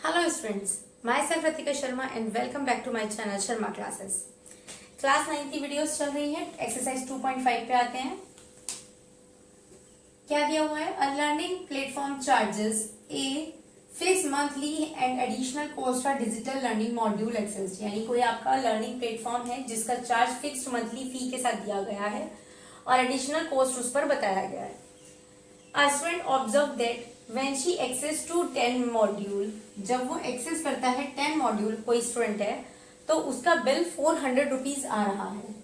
Hello students, myself Ratika Sharma and welcome back to my channel Sharma Classes. Class 9 की videos चल रही है, exercise 2.5 पे आते हैं। क्या दिया हुआ है? A learning platform charges a fix monthly and additional cost for digital learning module access. यानी कोई आपका लर्निंग प्लेटफॉर्म है जिसका चार्ज फिक्स्ड मंथली फी के साथ दिया गया है और एडिशनल कॉस्ट उस पर बताया गया है। A student observed that when she access to 10 module, जब वो एक्सेस करता है 10 मॉड्यूल, कोई स्टूडेंट है, तो उसका बिल 400 रुपीज आ रहा है,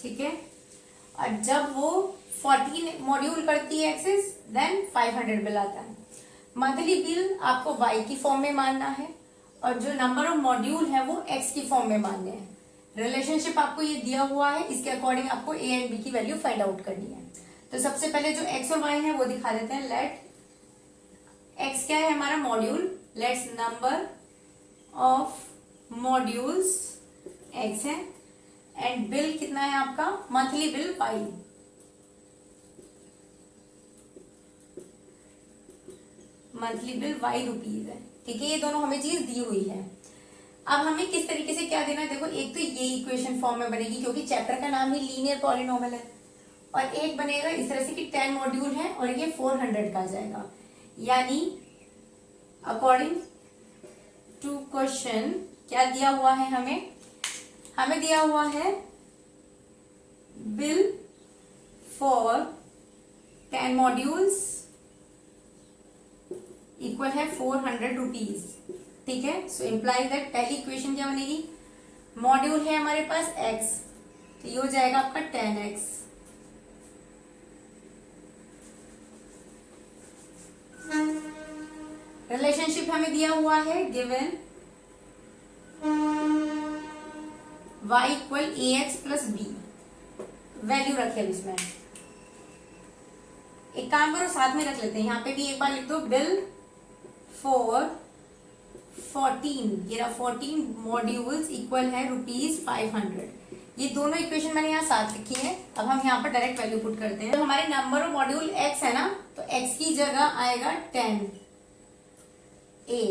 ठीक है। और जब वो 14 मॉड्यूल करती है एक्सेस, देन 500 बिल आता है। मंथली बिल आपको y की फॉर्म में मानना है और जो नंबर ऑफ मॉड्यूल है वो x की फॉर्म में मानने हैं। रिलेशनशिप आपको ये दिया हुआ है, इसके अकॉर्डिंग आपको a एंड b की वैल्यू फाइंड आउट करनी है। तो सबसे पहले जो x और y है वो दिखा देते हैं। लेट x क्या है हमारा? Module. Let's number of modules x है एंड बिल कितना है आपका? Monthly bill y। Monthly bill y rupees है, ठीक है। ये दोनों हमें चीज दी हुई है। अब हमें किस तरीके से क्या देना है? देखो, एक तो ये इक्वेशन फॉर्म में बनेगी क्योंकि चैप्टर का नाम ही लीनियर पॉलिनोमियल है, और एक बनेगा इस तरह से कि 10 मॉड्यूल है और ये 400 का आ जाएगा। यानी अकॉर्डिंग टू क्वेश्चन क्या दिया हुआ है हमें दिया हुआ है बिल फॉर 10 मॉड्यूल्स इक्वल है 400 रुपीज, ठीक है। सो इम्प्लाई दैट पहली इक्वेशन क्या बनेगी? मॉड्यूल है हमारे पास x, तो ये हो जाएगा आपका 10x। रिलेशनशिप हमें दिया हुआ है given y equal ax plus b। Value रखे इसमें। एक काम करो, साथ में रख लेते हैं। यहाँ पे भी एक बार लिख दो, बिल फॉर 14, ये 14 मॉड्यूल्स इक्वल है ₹500। ये दोनों इक्वेशन मैंने यहाँ साथ लिखी है। अब हम यहाँ पर डायरेक्ट वैल्यू पुट करते हैं। तो हमारे नंबर ऑफ मॉड्यूल x है ना, तो x की जगह आएगा 10, a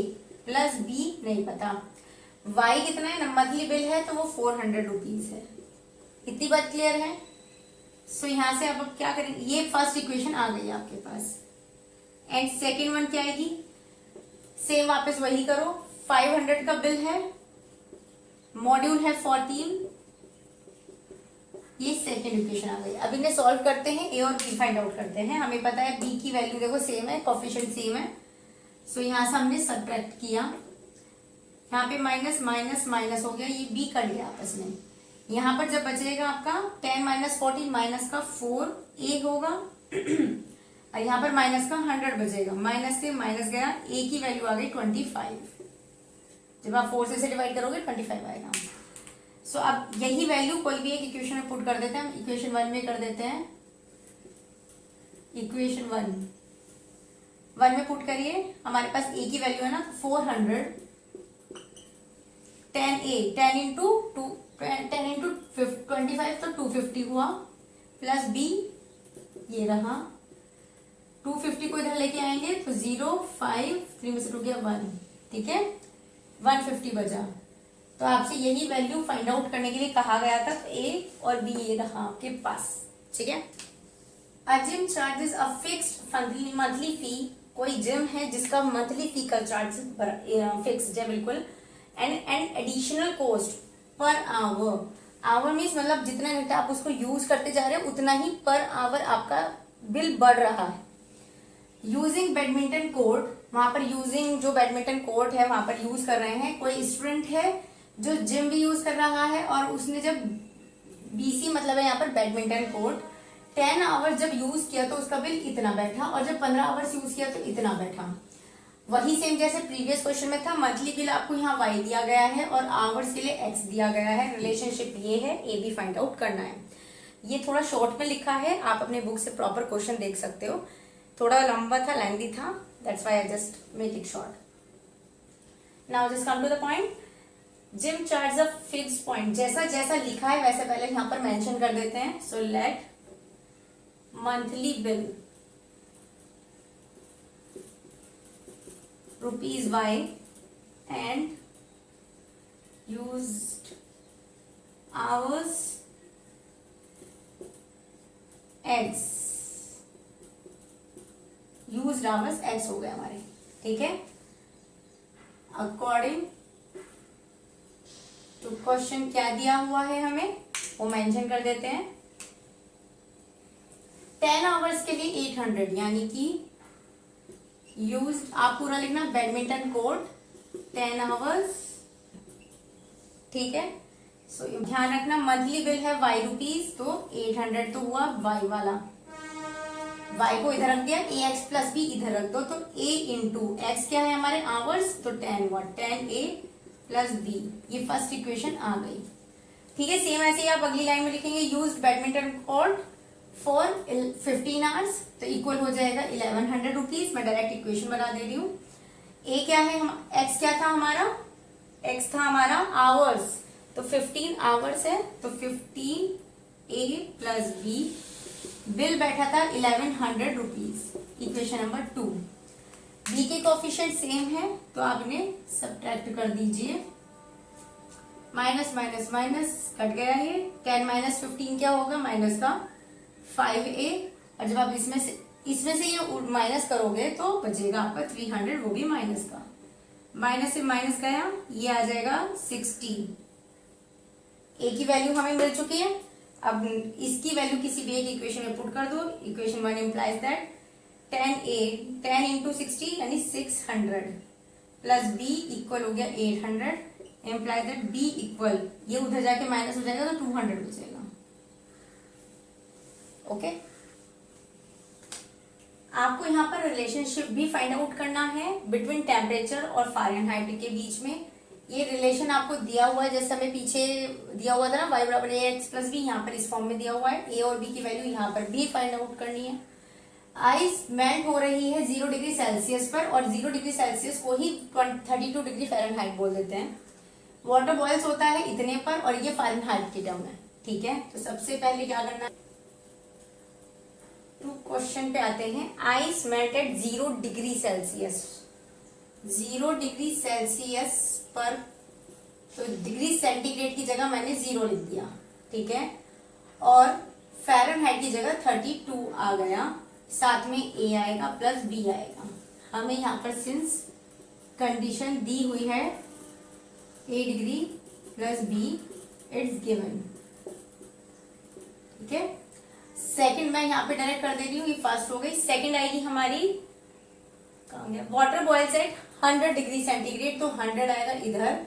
प्लस b नहीं पता, y कितना है ना, मंथली बिल है तो वो 400 रुपीज है। इतनी बात क्लियर है? सो यहां से अब क्या करेंगे? ये फर्स्ट इक्वेशन आ गई आपके पास एंड सेकेंड वन क्या आएगी? सेम वापस वही करो। 500 का बिल है, मॉड्यूल है 14, ये सेकेंड इक्वेशन आ गई। अब इन्हें सॉल्व करते हैं, ए और बी फाइंड आउट करते हैं। हमें पता है बी की वैल्यू देखो सेम है, कोफिशिएंट सेम है। सो यहां से हमने सब्ट्रैक्ट किया, यहाँ पे माइनस माइनस माइनस हो गया, ये बी कर लिया आपस में। यहाँ पर जब बचेगा आपका 10 माइनस 14 माइनस का 4 ए होगा और यहाँ पर माइनस का 100 बचेगा। माइनस से माइनस गया, ए की वैल्यू आ गई 25। जब आप 4 से डिवाइड करोगे 25 आएगा। सो अब यही वैल्यू कोई भी एक इक्वेशन में पुट कर देते हैं। हम इक्वेशन 1 में कर देते हैं। इक्वेशन 1 में पुट करिए। हमारे पास ए की वैल्यू है ना 400, 10 इंटू 25 तो 250 हुआ, प्लस बी ये रहा, 250 को इधर लेके आएंगे तो 0, 5, 3 में से टूट गया 1, ठीक है। 150 बचा। तो आपसे यही वैल्यू फाइंड आउट करने के लिए कहा गया था। तो ए और बी ये रहा आपके पास, ठीक है। Uh gym charges a fixed monthly fee. कोई जिम है जिसका मंथली फी का चार्ज फिक्स्ड है बिल्कुल, and additional cost per hour. Hour means मतलब जितना घंटा आप उसको यूज करते जा रहे हो उतना ही पर आवर आपका बिल बढ़ रहा है। यूजिंग बैडमिंटन कोर्ट, वहां पर यूजिंग जो बैडमिंटन कोर्ट है वहां पर यूज कर रहे हैं। कोई स्टूडेंट है जो जिम भी यूज कर रहा है और उसने जब बीसी मतलब है यहाँ पर बैडमिंटन कोर्ट 10 आवर्स जब यूज किया तो उसका बिल इतना बैठा, और जब 15 आवर्स यूज किया तो इतना बैठा। वही सेम जैसे प्रीवियस क्वेश्चन में था। मंथली बिल आपको यहाँ y दिया गया है और आवर्स के लिए x दिया गया है। रिलेशनशिप ये है, ए बी फाइंड आउट करना है। ये थोड़ा शॉर्ट में लिखा है, आप अपने बुक से प्रॉपर क्वेश्चन देख सकते हो। थोड़ा लंबा था, लेंथी था, that's why I just make it short. Now just come to the point. Gym charge a fixed point, जैसा जैसा लिखा है वैसे पहले यहाँ पर मेंशन कर देते हैं। So let monthly bill rupees y and used hours x, used hours x हो गए हमारे, ठीक है। अकॉर्डिंग तो क्वेश्चन क्या दिया हुआ है हमें वो मेंशन कर देते हैं। 10 आवर्स के लिए 800, यानी कि यूज्ड, आप पूरा लिखना बैडमिंटन कोर्ट 10 आवर्स, ठीक है। सो ध्यान रखना मंथली बिल है y रुपीज, तो 800 तो हुआ y वाला, y को इधर रख दिया, ax प्लस b इधर रख दो, तो a इंटू एक्स क्या है हमारे आवर्स, तो 10 वाट 10a प्लस b, ये फर्स्ट इक्वेशन आ गई, ठीक है। सेम ऐसे ही आप अगली लाइन में लिखेंगे used badminton court for 15 hours, तो इक्वल हो जाएगा 1100 रुपीज। मैं डायरेक्ट इक्वेशन बना दे रही हूँ। ए क्या है, एक्स क्या था हमारा, एक्स था हमारा आवर्स, तो 15 आवर्स है, तो 15a प्लस b, बिल बैठा था 1100 रुपीज, इक्वेशन नंबर 2। बी के कोफिशिएंट सेम है, तो आप इन्हें सब्ट्रैक्ट कर दीजिए, माइनस माइनस माइनस कट गया, ये 10 माइनस 15 क्या होगा, माइनस का 5a, और जब आप इसमें से ये माइनस करोगे तो बचेगा आपका 300, वो भी माइनस का, माइनस से माइनस गया, ये आ जाएगा 60। ए की वैल्यू हमें मिल चुकी है, अब इसकी वैल्यू किसी भी एक इक्वेशन में पुट कर दो। Equation 1 implies that 10a 10 into 60 यानी 600 प्लस b इक्वल हो गया 800, इंप्लाइज दैट b इक्वल, ये उधर जाके माइनस हो जाएगा तो 200 बचेगा, ओके। आपको यहाँ पर रिलेशनशिप भी फाइंड आउट करना है बिटवीन टेम्परेचर और फ़ारेनहाइट के बीच में। ये रिलेशन आपको दिया हुआ है, जैसे हमें पीछे दिया हुआ था ना y बराबर ax प्लस बी, यहाँ पर इस फॉर्म में दिया हुआ है। a और b की वैल्यू यहाँ पर भी फाइंड आउट करनी है। आइस मेल्ट हो रही है 0 डिग्री सेल्सियस पर, और 0 डिग्री सेल्सियस को ही 32 डिग्री फ़ारेनहाइट बोल देते हैं। वाटर बॉयल्स होता है इतने पर, और ये फ़ारेनहाइट की टर्म है, ठीक है। तो सबसे पहले क्या करना है, तो क्वेश्चन पे आते हैं। Ice melt eight 0 degree Celsius, 0 degree Celsius पर, तो डिग्री सेंटीग्रेड की जगह मैंने 0 लिख दिया, ठीक है, और फ़ारेनहाइट की जगह 32 आ गया, साथ में a आएगा प्लस b आएगा। हमें यहाँ पर सिंस कंडीशन दी हुई है a degree plus b, it's given, ठीक है। सेकंड मैं यहाँ पे डायरेक्ट कर दे रही हूँ, ये फर्स्ट हो गई। सेकंड आएगी हमारी, कहाँ गया, water boils at 100 degree centigrade, तो 100 आएगा इधर,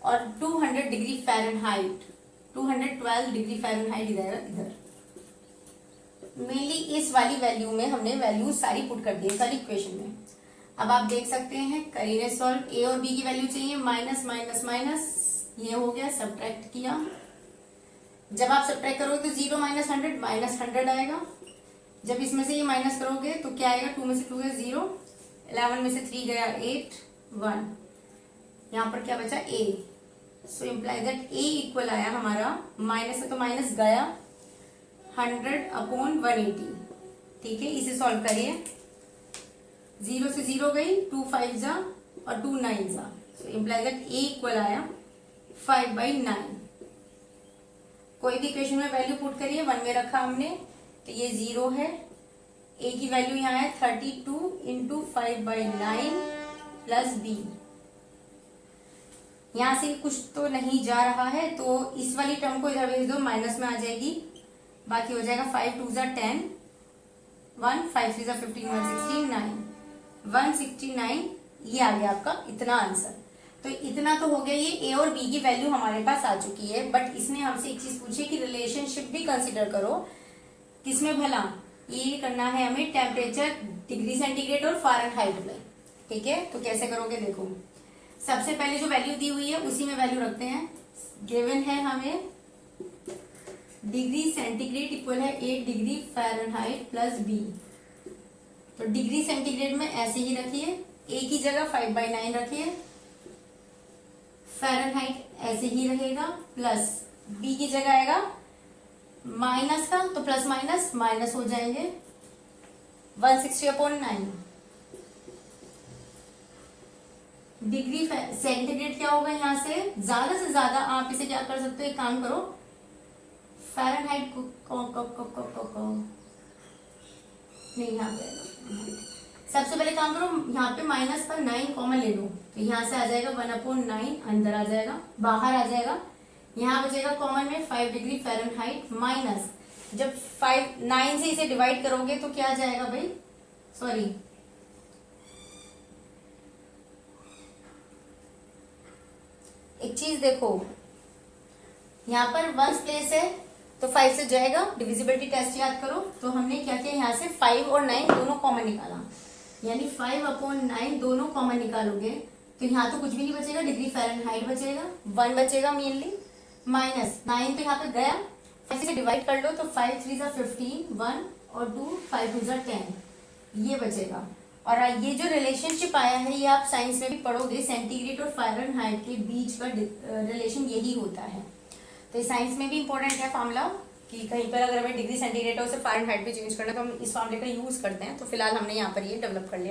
और 200 डिग्री फ़ारेनहाइट, 212 डिग्री फ़ारेनहाइट इधर। मेनली इस वाली वैल्यू में हमने वैल्यू सारी पुट कर दी है सारी इक्वेशन में। अब आप देख सकते हैं, करीने सॉल्व, ए और बी की वैल्यू चाहिए, माइनस माइनस माइनस, ये हो गया, सब्ट्रैक्ट किया। जब आप सब्ट्रैक्ट करोगे तो 0 माइनस 100 माइनस 100 आएगा। जब इसमें से ये माइनस करोगे तो क्या आएगा, 2 में से 2 गया 0, 11 में से 3 गया 8, 1, यहाँ पर क्या बचा a, so imply that a equal आया हमारा, माइनस है तो माइनस गया 100 अपॉन 180, ठीक है। इसे सॉल्व करिए, 0 से 0 गई, 2 5 जा और 2 9 जा, सो इम्प्लाई दैट a इक्वल आया 5/9। कोई भी इक्वेशन में वैल्यू पुट करिए, 1 में रखा हमने तो ये 0 है, a की वैल्यू यहाँ है 32 इंटू 5/9 प्लस b। यहाँ से कुछ तो नहीं जा रहा है, तो इस वाली टर्म को इधर भेज दो, माइनस में आ जाएगी, बाकी हो जाएगा 5 2 जा 10, 1 5 3 जा 15, 169, ये आ गया आपका इतना आंसर। तो इतना तो हो गया, ये ए और बी की वैल्यू हमारे पास आ चुकी है, बट इसने हमसे एक चीज पूछी कि रिलेशनशिप भी कंसिडर करो, किसमें भला, ये करना है हमें टेम्परेचर डिग्री सेंटीग्रेड और फ़ारेनहाइट में, ठीक है। तो कैसे करोगे, देखो सबसे पहले जो वैल्यू दी हुई है उसी में वैल्यू रखते हैं। गिवन है हमें डिग्री सेंटीग्रेड इक्वल है 8 डिग्री फ़ारेनहाइट प्लस b, तो डिग्री सेंटीग्रेड में ऐसे ही रखिए, a की जगह 5/9 रखिए, फ़ारेनहाइट ऐसे ही रहेगा, प्लस b की जगह आएगा माइनस का, तो प्लस माइनस माइनस हो जाएंगे, 160/9, डिग्री सेंटीग्रेड क्या होगा यहाँ से ज्यादा आप इसे क्या कर सकते हो, एक काम करो, फ़ारेनहाइट नहीं, यहाँ पे सबसे पहले काम करो, यहाँ पे माइनस पर 9 कॉमन ले लो, तो यहाँ से आ जाएगा 1/9, अंदर आ जाएगा, बाहर आ जाएगा, यहाँ बचेगा कॉमन में 5 डिग्री फ़ारेनहाइट माइनस, जब 9 से इसे डिवाइड करोगे तो क्या आ जाएगा भाई, सॉरी एक चीज देखो, यहाँ पर वंस प्लेस है तो 5 से जाएगा, डिविजिबिलिटी टेस्ट याद करो, तो हमने क्या किया, यहाँ से 5 और 9 दोनों कॉमन निकाला, यानी 5/9 दोनों कॉमन निकालोगे तो यहाँ तो कुछ भी नहीं बचेगा, डिग्री फ़ारेनहाइट बचेगा, 1 बचेगा मेनली, माइनस 9 तो यहाँ पे गया, 5 से डिवाइड कर लो तो 5 3 15, 1 और 2 5 2 10, ये बचेगा। और ये जो रिलेशनशिप आया है ये आप साइंस में भी पढ़ोगे, सेंटीग्रेड और फ़ारेनहाइट के बीच का रिलेशन यही होता है, तो साइंस में भी इंपॉर्टेंट है फार्मूला, कि कहीं पर अगर हमें डिग्री सेंटीग्रेड और उसे फ़ारेनहाइट पे चेंज करना तो हम इस फार्मूले का यूज करते हैं, तो फिलहाल हमने यहाँ पर ये डेवलप कर लिया है।